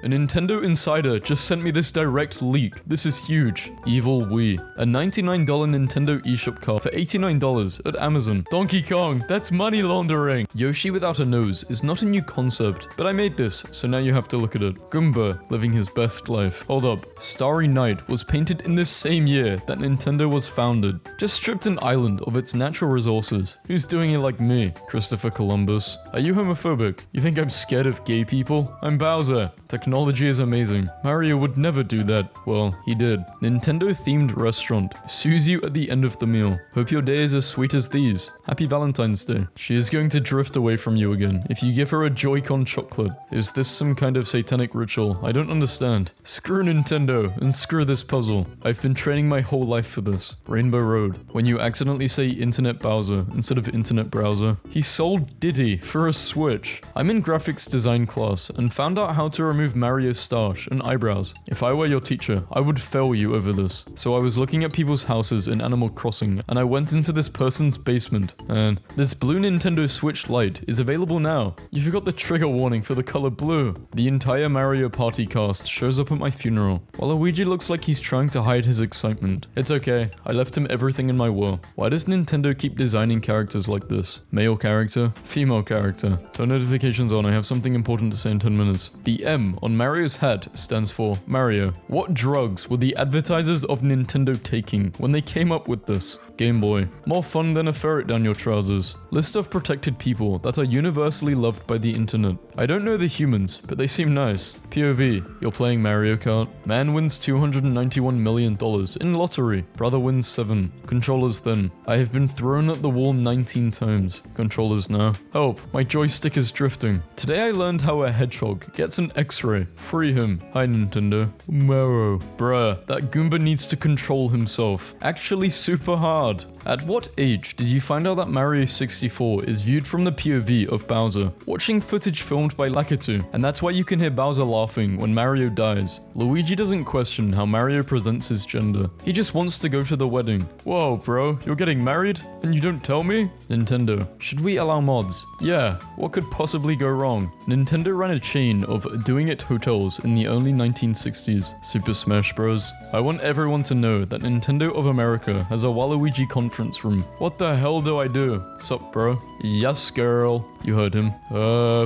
A Nintendo insider just sent me this direct leak. This is huge. Evil Wii. A $99 Nintendo eShop card for $89 at Amazon. Donkey Kong, that's money laundering. Yoshi without a nose is not a new concept, but I made this, so now you have to look at it. Goomba living his best life. Hold up. Starry Night was painted in the same year that Nintendo was founded. Just stripped an island of its natural resources. Who's doing it like me? Christopher Columbus. Are you homophobic? You think I'm scared of gay people? I'm Bowser. Technology is amazing. Mario would never do that. Well, he did. Nintendo-themed restaurant. Sues you at the end of the meal. Hope your day is as sweet as these. Happy Valentine's Day. She is going to drift away from you again if you give her a Joy-Con chocolate. Is this some kind of satanic ritual? I don't understand. Screw Nintendo and screw this puzzle. I've been training my whole life for this. Rainbow Road. When you accidentally say Internet Bowser instead of Internet Browser. He sold Diddy for a Switch. I'm in graphics design class and found out how to remove Mario's stash and eyebrows. If I were your teacher, I would fail you over this. So I was looking at people's houses in Animal Crossing and I went into this person's basement and this blue Nintendo Switch Lite is available now. You forgot the trigger warning for the color blue. The entire Mario Party cast shows up at my funeral. While Luigi looks like he's trying to hide his excitement. It's okay, I left him everything in my will. Why does Nintendo keep designing characters like this? Male character, female character. Turn notifications on, I have something important to say in 10 minutes. The M on Mario's hat stands for Mario. What drugs were the advertisers of Nintendo taking when they came up with this? Game Boy. More fun than a ferret down your trousers. List of protected people that are universally loved by the internet. I don't know the humans, but they seem nice. POV, you're playing Mario Kart. Man wins $291 million in lottery. Brother wins 7. Controllers then. I have been thrown at the wall 19 times. Controllers now. Help, my joystick is drifting. Today I learned how a hedgehog gets an x-ray. Free him. Hi Nintendo. Marrow. Bruh, that Goomba needs to control himself. Actually super hard. At what age did you find out that Mario 64 is viewed from the POV of Bowser, watching footage filmed by Lakitu, and that's why you can hear Bowser laughing when Mario dies? Luigi doesn't question how Mario presents his gender. He just wants to go to the wedding. Whoa, bro, you're getting married? And you don't tell me? Nintendo, should we allow mods? Yeah, what could possibly go wrong? Nintendo ran a chain of doing it hotels in the early 1960s. Super Smash Bros. I want everyone to know that Nintendo of America has a Waluigi conference room. What the hell do I do? Sup, bro? Yes, girl. You heard him.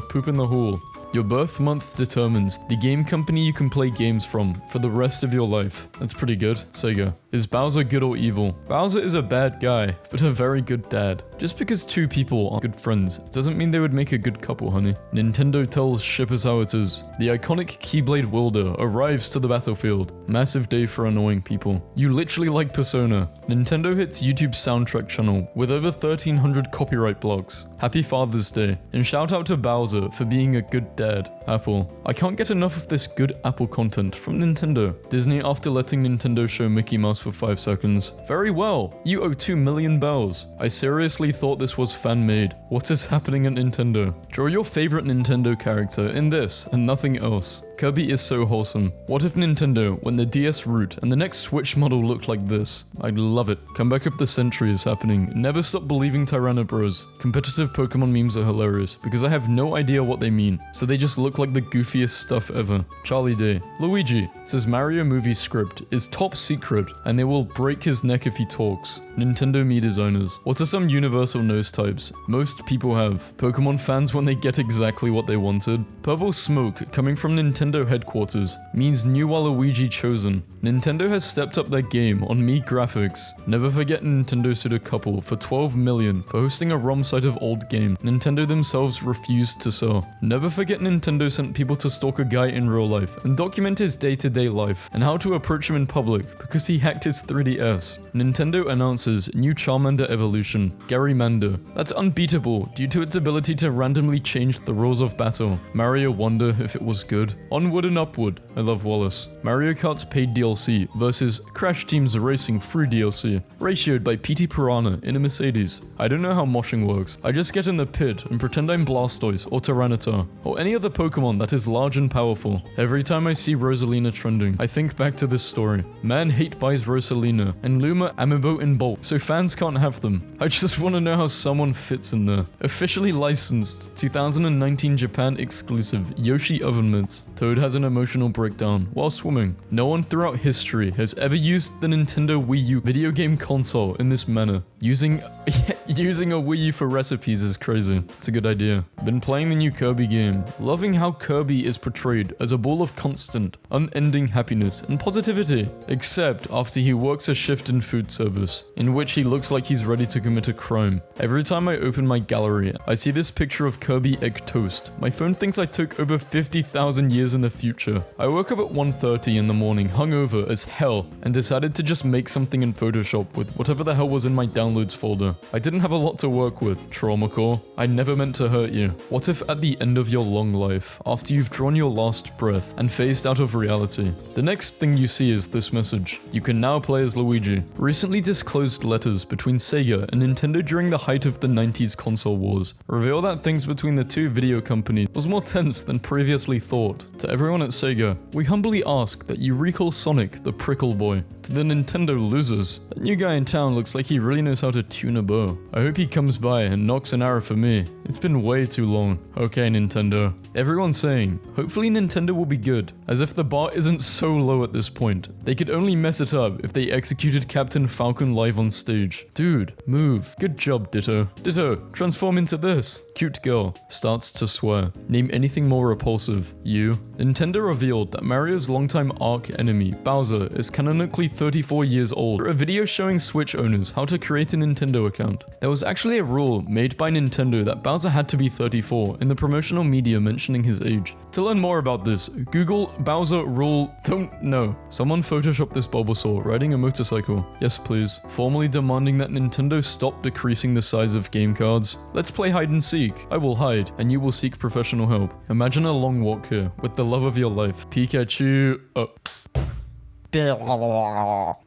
Poop in the hole. Your birth month determines the game company you can play games from for the rest of your life. That's pretty good. Sega. Is Bowser good or evil? Bowser is a bad guy, but a very good dad. Just because two people are good friends doesn't mean they would make a good couple, honey. Nintendo tells shippers how it is. The iconic Keyblade wielder arrives to the battlefield. Massive day for annoying people. You literally like Persona. Nintendo hits YouTube's soundtrack channel with over 1,300 copyright blocks. Happy Father's Day. And shout out to Bowser for being a good dad. Apple. I can't get enough of this good Apple content from Nintendo. Disney after letting Nintendo show Mickey Mouse for 5 seconds. Very well. You owe 2 million bells. I seriously thought this was fan-made. What is happening at Nintendo? Draw your favorite Nintendo character in this and nothing else. Kirby is so wholesome. What if Nintendo, when the DS root and the next Switch model looked like this? I'd love it. Comeback of the century is happening. Never stop believing Tyranno Bros. Competitive Pokemon memes are hilarious because I have no idea what they mean, so they just look like the goofiest stuff ever. Charlie Day. Luigi says Mario movie script is top secret and they will break his neck if he talks. Nintendo Mii designers. What are some universal nose types most people have? Pokemon fans when they get exactly what they wanted. Purple smoke coming from Nintendo headquarters means new Waluigi chosen. Nintendo has stepped up their game on Mii graphics. Never forget Nintendo sued a couple for $12 million for hosting a ROM site of old game Nintendo themselves refused to sell. Never forget Nintendo sent people to stalk a guy in real life and document his day-to-day life and how to approach him in public because he hacked his 3DS. Nintendo announces new Charmander evolution, Garymander. That's unbeatable due to its ability to randomly change the rules of battle. Mario wonder if it was good. Onward and upward. I love Wallace. Mario Kart's paid DLC versus Crash Team's Racing free DLC, ratioed by PT Piranha in a Mercedes. I don't know how moshing works. I just get in the pit and pretend I'm Blastoise or Tyranitar, or any other Pokemon that is large and powerful. Every time I see Rosalina trending, I think back to this story. Man hate buys Rosalina, and Luma Amiibo in bulk, so fans can't have them. I just want to know how someone fits in there. Officially licensed 2019 Japan exclusive Yoshi oven mitts. Toad has an emotional breakdown while swimming. No one throughout history has ever used the Nintendo Wii U video game console in this manner. Using a Wii U for recipes is crazy. It's a good idea. Been playing the new Kirby game. Loving how Kirby is portrayed as a ball of constant, unending happiness and positivity. Except after he works a shift in food service, in which he looks like he's ready to commit a crime. Every time I open my gallery, I see this picture of Kirby egg toast. My phone thinks I took over 50,000 years in the future. I woke up at 1:30 in the morning, hungover as hell, and decided to just make something in Photoshop with whatever the hell was in my downloads folder. I didn't have a lot to work with, trauma core. I never meant to hurt you. What if at the end of your long life, after you've drawn your last breath and phased out of reality, the next thing you see is this message: you can now play as Luigi. Recently disclosed letters between Sega and Nintendo during the height of the 90s console wars reveal that things between the two video companies was more tense than previously thought. To everyone at Sega, we humbly ask that you recall Sonic the Prickle Boy. To the Nintendo losers, that new guy in town looks like he really knows how to tune a bow. I hope he comes by and knocks an arrow for me. It's been way too long. Okay, Nintendo. Everyone's saying, hopefully Nintendo will be good, as if the bar isn't so low at this point. They could only mess it up if they executed Captain Falcon live on stage. Dude, move. Good job, Ditto. Ditto, transform into this. Cute girl. Starts to swear. Name anything more repulsive. You. Nintendo revealed that Mario's longtime arch enemy, Bowser, is canonically 34 years old. For a video showing Switch owners how to create a Nintendo account. There was actually a rule made by Nintendo that Bowser had to be 34 in the promotional media mentioning his age. To learn more about this, Google Bowser rule. Don't know. Someone photoshopped this Bulbasaur riding a motorcycle. Yes, please. Formally demanding that Nintendo stop decreasing the size of game cards. Let's play hide and seek. I will hide, and you will seek professional help. Imagine a long walk here with the love of your life. Pikachu. Oh.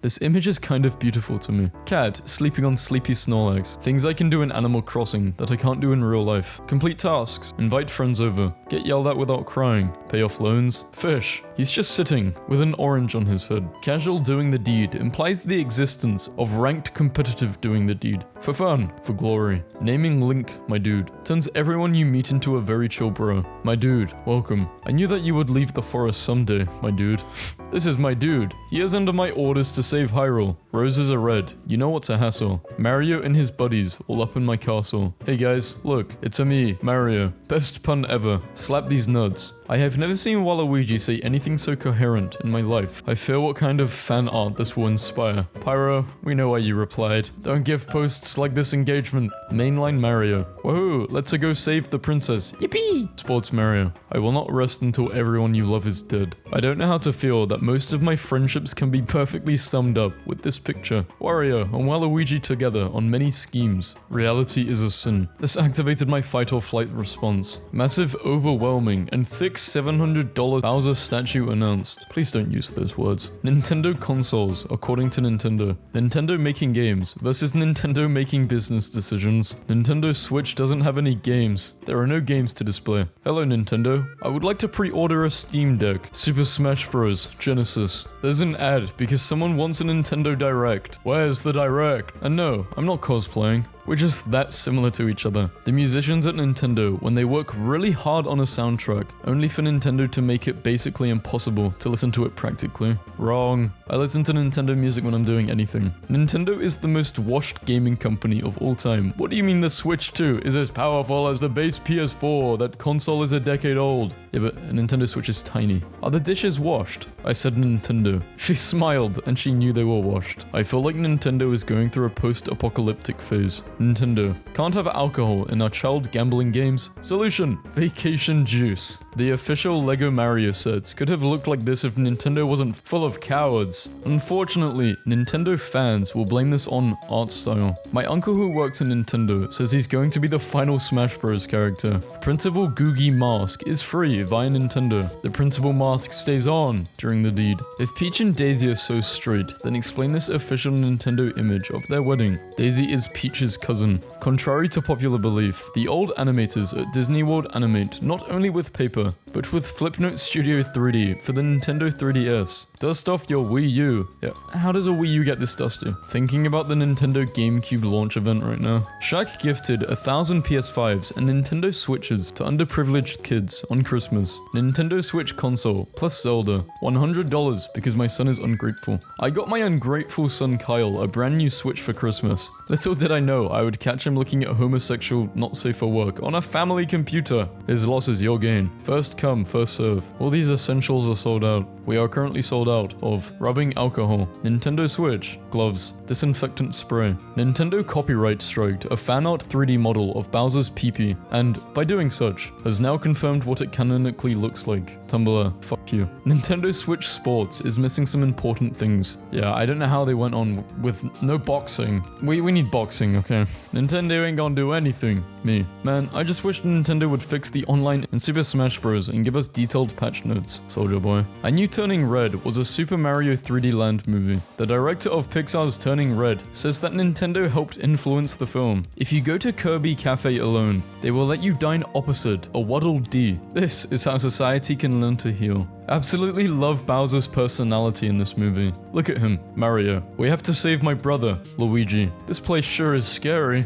This image is kind of beautiful to me. Cat sleeping on sleepy Snorlax. Things I can do in Animal Crossing that I can't do in real life. Complete tasks. Invite friends over. Get yelled at without crying. Pay off loans. Fish. He's just sitting with an orange on his head. Casual doing the deed implies the existence of ranked competitive doing the deed. For fun. For glory. Naming Link, my dude, turns everyone you meet into a very chill bro. My dude, welcome. I knew that you would leave the forest someday, my dude. This is my dude. He is under my orders to save Hyrule. Roses are red. You know what's a hassle. Mario and his buddies all up in my castle. Hey guys, look, it's a me, Mario. Best pun ever. Slap these nuts. I have never seen Waluigi say anything so coherent in my life. I fear what kind of fan art this will inspire. Pyro, we know why you replied. Don't give posts like this engagement. Mainline Mario. Woohoo, let's go save the princess. Yippee! Sports Mario. I will not rest until everyone you love is dead. I don't know how to feel that most of my friendships can be perfectly summed up with this picture. Wario and Waluigi together on many schemes. Reality is a sin. This activated my fight or flight response. Massive, overwhelming, and thick $700 Bowser statue announced. Please don't use those words. Nintendo consoles, according to Nintendo. Nintendo making games versus Nintendo making business decisions. Nintendo Switch doesn't have any games. There are no games to display. Hello Nintendo. I would like to pre-order a Steam Deck. Super Smash Bros. Genesis. There's an ad because someone wants a Nintendo Direct. Where's the Direct? And no, I'm not cosplaying. We're just that similar to each other. The musicians at Nintendo, when they work really hard on a soundtrack, only for Nintendo to make it basically impossible to listen to it practically. Wrong. I listen to Nintendo music when I'm doing anything. Nintendo is the most washed gaming company of all time. What do you mean the Switch 2 is as powerful as the base PS4? That console is a decade old. Yeah, but a Nintendo Switch is tiny. Are the dishes washed? I said Nintendo. She smiled and she knew they were washed. I feel like Nintendo is going through a post-apocalyptic phase. Nintendo. Can't have alcohol in our child gambling games? Solution. Vacation juice. The official Lego Mario sets could have looked like this if Nintendo wasn't full of cowards. Unfortunately, Nintendo fans will blame this on art style. My uncle who works at Nintendo says he's going to be the final Smash Bros. Character. Printable Googie mask is free via Nintendo. The printable mask stays on during the deed. If Peach and Daisy are so straight, then explain this official Nintendo image of their wedding. Daisy is Peach's cousin. cousin. Contrary to popular belief, the old animators at Disney World animate not only with paper, but with Flipnote Studio 3D for the Nintendo 3DS. Dust off your Wii U. Yeah, how does a Wii U get this dusty? Thinking about the Nintendo GameCube launch event right now. Shaq gifted 1,000 PS5s and Nintendo Switches to underprivileged kids on Christmas. Nintendo Switch console plus Zelda. $100 because my son is ungrateful. I got my ungrateful son Kyle a brand new Switch for Christmas. Little did I know I would catch him looking at homosexual, not safe for work on a family computer. His loss is your gain. First come, first serve. All these essentials are sold out. We are currently sold out of rubbing alcohol, Nintendo Switch, gloves, disinfectant spray. Nintendo copyright striked a fan art 3D model of Bowser's peepee, and by doing such, has now confirmed what it canonically looks like. Tumblr, fuck you. Nintendo Switch Sports is missing some important things. Yeah, I don't know how they went on with no boxing. We need boxing, okay? Nintendo ain't gonna do anything. Me. Man, I just wish Nintendo would fix the online in Super Smash Bros. And give us detailed patch notes, Soldier Boy. I knew Turning Red was a Super Mario 3D Land movie. The director of Pixar's Turning Red says that Nintendo helped influence the film. If you go to Kirby Cafe alone, they will let you dine opposite a Waddle Dee. This is how society can learn to heal. Absolutely love Bowser's personality in this movie. Look at him, Mario. We have to save my brother, Luigi. This place sure is scary.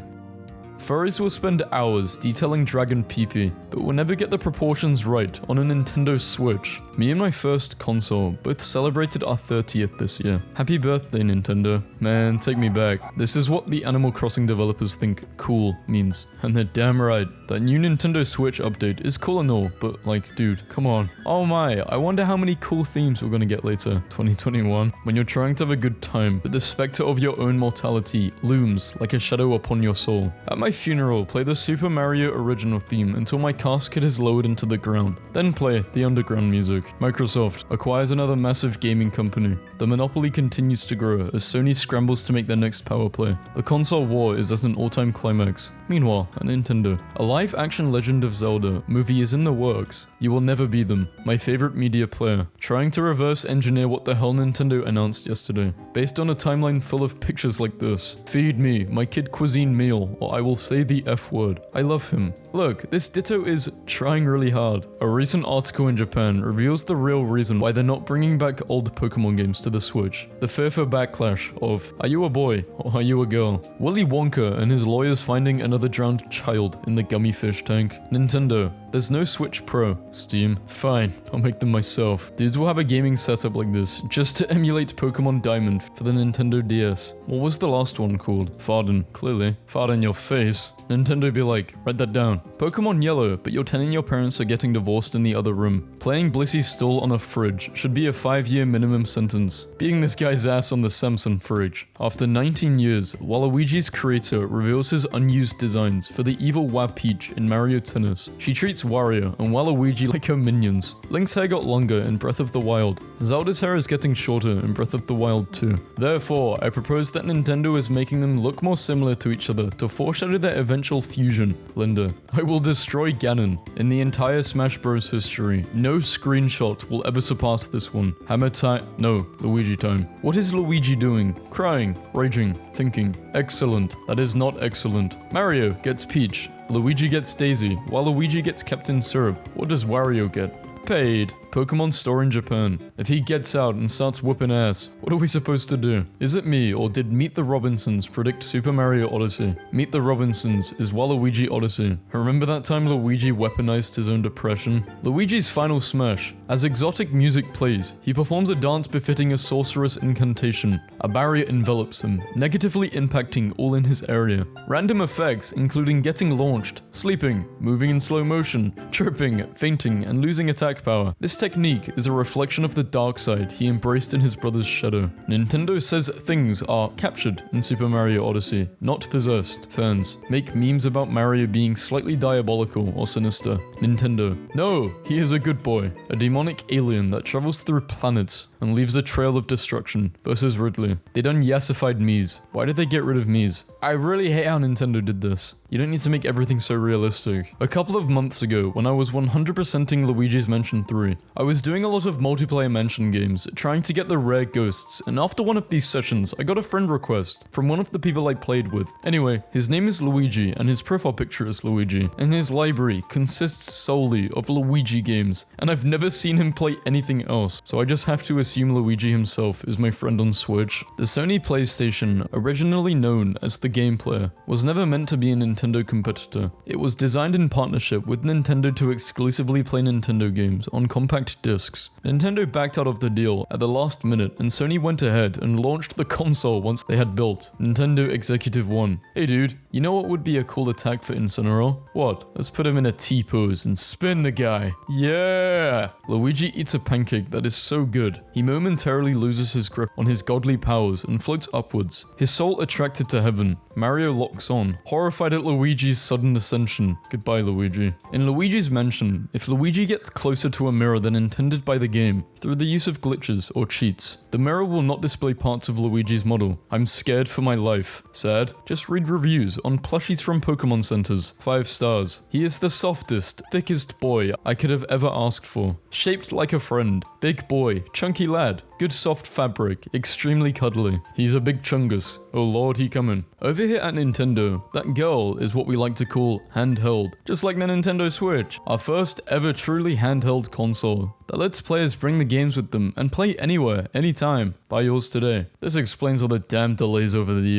Furries will spend hours detailing Dragon Peepee, but will never get the proportions right on a Nintendo Switch. Me and my first console both celebrated our 30th this year. Happy birthday, Nintendo. Man, take me back. This is what the Animal Crossing developers think cool means. And they're damn right. That new Nintendo Switch update is cool and all, but like, dude, come on. Oh my, I wonder how many cool themes we're gonna get later. 2021. When you're trying to have a good time, but the specter of your own mortality looms like a shadow upon your soul. At my funeral, play the Super Mario original theme until my casket is lowered into the ground. Then play the underground music. Microsoft acquires another massive gaming company. The monopoly continues to grow as Sony scrambles to make their next power play. The console war is at an all-time climax. Meanwhile, at Nintendo, a live-action Legend of Zelda movie is in the works. You will never be them. My favorite media player, trying to reverse engineer what the hell Nintendo announced yesterday, based on a timeline full of pictures like this. Feed me my kid cuisine meal, or I will say the F word. I love him. Look, this Ditto is trying really hard. A recent article in Japan reveals the real reason why they're not bringing back old Pokemon games to the Switch. The fearful backlash of, are you a boy or are you a girl? Willy Wonka and his lawyers finding another drowned child in the gummy fish tank. Nintendo, there's no Switch Pro. Steam, fine, I'll make them myself. Dudes will have a gaming setup like this just to emulate Pokemon Diamond for the Nintendo DS. What was the last one called? Farden, clearly. Fart in your face. Nintendo be like, write that down. Pokemon Yellow, but your 10 and your parents are getting divorced in the other room. Playing Blissey Stall on a fridge should be a 5-year minimum sentence. Beating this guy's ass on the Samsung fridge. After 19 years, Waluigi's creator reveals his unused designs for the evil Peach in Mario Tennis. She treats Wario and Waluigi like her minions. Link's hair got longer in Breath of the Wild. Zelda's hair is getting shorter in Breath of the Wild too. Therefore, I propose that Nintendo is making them look more similar to each other to foreshadow their eventual fusion. Linda, I will destroy Ganon. In the entire Smash Bros history, no screenshot will ever surpass this one. Hammer time. No, Luigi time. What is Luigi doing? Crying, raging, thinking. Excellent. That is not excellent. Mario gets Peach. Luigi gets Daisy, while Luigi gets Captain Syrup. What does Wario get? Paid. Pokemon store in Japan. If he gets out and starts whooping ass, what are we supposed to do? Is it me, or did Meet the Robinsons predict Super Mario Odyssey? Meet the Robinsons is Waluigi Odyssey. Remember that time Luigi weaponized his own depression? Luigi's final smash. As exotic music plays, he performs a dance befitting a sorceress incantation. A barrier envelops him, negatively impacting all in his area. Random effects, including getting launched, sleeping, moving in slow motion, tripping, fainting, and losing attack power. This technique is a reflection of the dark side he embraced in his brother's shadow. Nintendo says things are captured in Super Mario Odyssey, not possessed. Fans make memes about Mario being slightly diabolical or sinister. Nintendo, no, he is a good boy, a demonic alien that travels through planets and leaves a trail of destruction. Versus Ridley, they done yassified Mii's. Why did they get rid of Mii's? I really hate how Nintendo did this. You don't need to make everything so realistic. A couple of months ago, when I was 100%ing Luigi's Mansion 3, I was doing a lot of multiplayer mansion games, trying to get the rare ghosts, and after one of these sessions, I got a friend request from one of the people I played with. Anyway, his name is Luigi, and his profile picture is Luigi, and his library consists solely of Luigi games, and I've never seen him play anything else, so I just have to assume Luigi himself is my friend on Switch. The Sony PlayStation, originally known as the Game Player, was never meant to be a Nintendo competitor. It was designed in partnership with Nintendo to exclusively play Nintendo games on compact discs. Nintendo backed out of the deal at the last minute, and Sony went ahead and launched the console once they had built Nintendo Executive One. Hey dude, you know what would be a cool attack for Incineroar? What? Let's put him in a T-pose and spin the guy. Yeah! Luigi eats a pancake that is so good, he momentarily loses his grip on his godly powers and floats upwards, his soul attracted to heaven. Mario locks on, horrified at Luigi's sudden ascension. Goodbye, Luigi. In Luigi's Mansion, if Luigi gets closer to a mirror than intended by the game, through the use of glitches or cheats, the mirror will not display parts of Luigi's model. I'm scared for my life. Sad? Just read reviews on plushies from Pokemon Centers. 5 stars. He is the softest, thickest boy I could have ever asked for. Shaped like a friend. Big boy, chunky lad, good soft fabric, extremely cuddly. He's a big chungus. Oh lord, he coming. Over here at Nintendo, that girl is what we like to call handheld, just like the Nintendo Switch, our first ever truly handheld console that lets players bring the games with them and play anywhere, anytime. Buy yours today. This explains all the damn delays over the years.